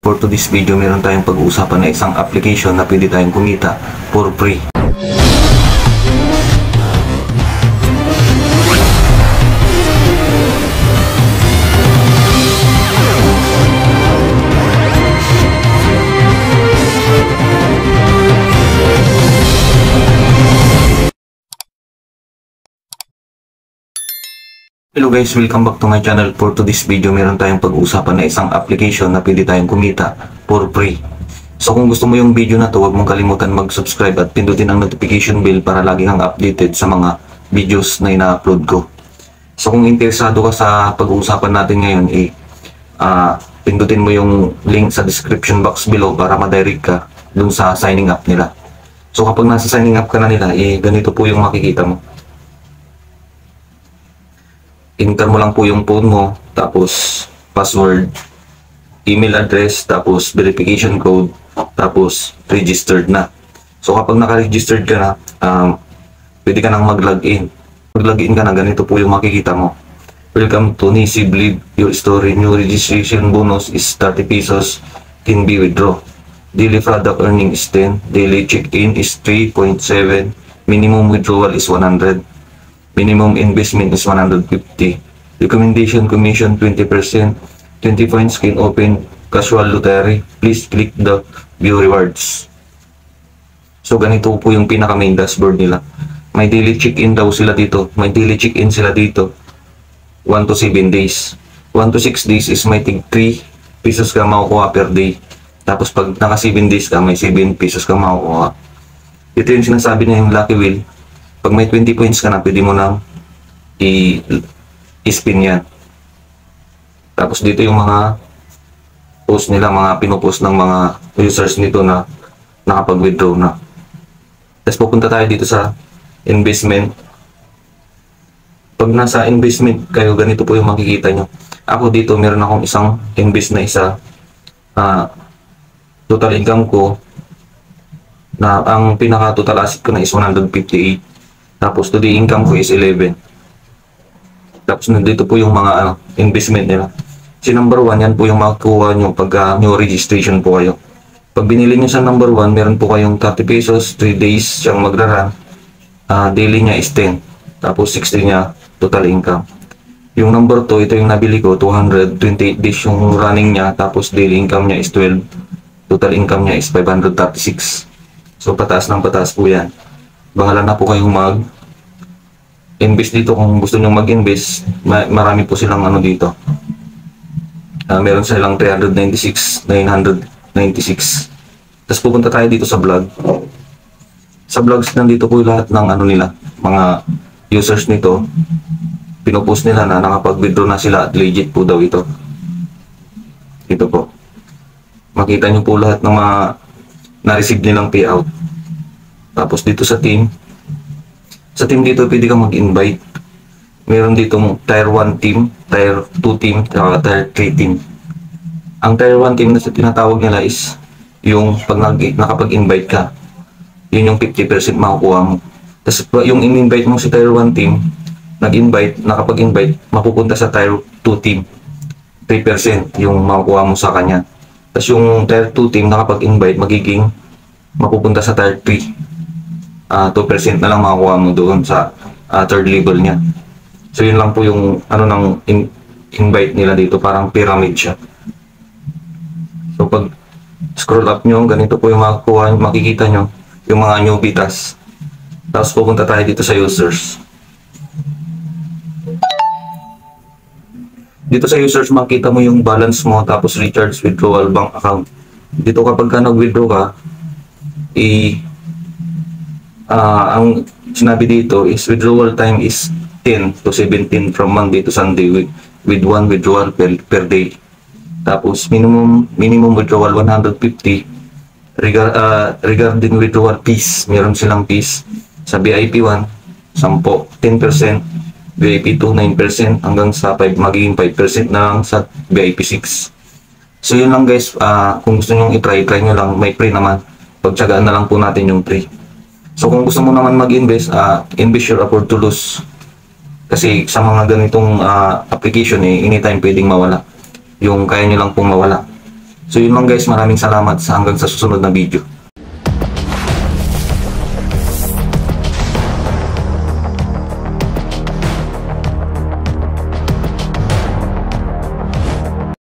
For today's video, meron tayong pag-uusapan na isang application na pwede tayong kumita for free. Hello guys, welcome back to my channel. For today's video, meron tayong pag-uusapan na isang application na pwede tayong kumita for free. So kung gusto mo yung video na to, huwag mong kalimutan mag-subscribe at pindutin ang notification bell para lagi kang updated sa mga videos na ina-upload ko. So kung interesado ka sa pag-uusapan natin ngayon, pindutin mo yung link sa description box below para ma-direct ka dun sa signing up nila. So kapag nasa signing up ka na nila, ganito po yung makikita mo. Enter mo lang po yung phone mo, tapos password, email address, tapos verification code, tapos registered na. So kapag naka-registered ka na, pwede ka nang mag-login. Mag-login ka na, ganito po yung makikita mo. Welcome to Nisi Believe Your Story. New registration bonus is 30 pesos, can be withdraw. Daily product earning is 10. Daily check-in is 3.7. Minimum withdrawal is 100. Minimum investment is 150. Recommendation commission 20%. 20 points can open casual lottery. Please click the view rewards. So ganito po yung pinaka main dashboard nila. May daily check-in daw sila dito. May daily check-in sila dito. 1 to 7 days. 1 to 6 days is may tig 3 pesos ka makukuha per day. Tapos pag naka 7 days ka, may 7 pesos ka makukuha. Ito yung sinasabi na yung Lucky Wheel. Pag may 20 points ka na, pwede mo nang i-spin yan. Tapos dito yung mga post nila, mga pinupost ng mga users nito na nakapag-withdraw na. Tapos pupunta tayo dito sa investment. Pag nasa investment kayo, ganito po yung makikita nyo. Ako dito, meron akong isang invest na isa. Total income ko, na ang pinaka-total asset ko na is 158. Tapos today income ko is 11. Tapos nandito po yung mga investment nila. Si number 1, yan po yung makukuha nyo pag new registration po kayo. Pag binili nyo sa number 1, meron po kayong 30 pesos, 3 days siyang magraran. Daily niya is 10. Tapos 60 niya total income. Yung number 2, ito yung nabili ko, 228 days yung running niya. Tapos daily income niya is 12. Total income niya is 536. So pataas ng pataas po yan. Bahala na po kayong mag-invest dito kung gusto nyo mag-invest. Marami po silang dito. Meron silang 396, 996. Tapos pupunta tayo dito sa vlog. Sa vlogs nandito po lahat ng nila, mga users nito. Pinupost nila na nakapag-withdraw na sila at legit po daw ito. Ito po. Makita nyo po lahat ng mga na-receive nilang payout. Tapos dito sa team dito pwede kang mag-invite. Meron ditong tier 1 team, tier 2 team, tier 3 team. Ang tier 1 team na tinatawag nila is yung pag nakapag-invite ka, yun yung 50% makukuha mo. Tapos yung in-invite mo si tier 1 team, nakapag-invite, mapupunta sa tier 2 team, 3% yung makukuha mo sa kanya. Tapos yung tier 2 team nakapag-invite, mapupunta sa tier 3. 2% na lang makukuha mo doon sa third level niya. So yun lang po yung ng invite nila dito, parang pyramid siya. So pag scroll up nyo, ganito po yung makikita nyo, yung mga newbie task. Tapos pupunta tayo dito sa users. Dito sa users, makita mo yung balance mo, tapos recharge, withdrawal, bank account. Dito kapag ka nag-withdraw ka, ang sinabi dito is withdrawal time is 10 to 17 from Monday to Sunday with 1 withdrawal per day. Tapos minimum withdrawal 150. Regarding withdrawal fees, meron silang fees. Sa VIP 1, 10%, VIP 2, 9%, hanggang sa magiging 5% na lang sa VIP 6. So yun lang guys, kung gusto nyo try nyo lang, may free naman. Pagtsagaan na lang po natin yung free. So kung gusto mo naman mag-invest, invest your afford to lose. Kasi sa mga ganitong application anytime pwedeng mawala. Yung kaya nyo lang pong mawala. So yun lang guys, maraming salamat sa hanggang sa susunod na video.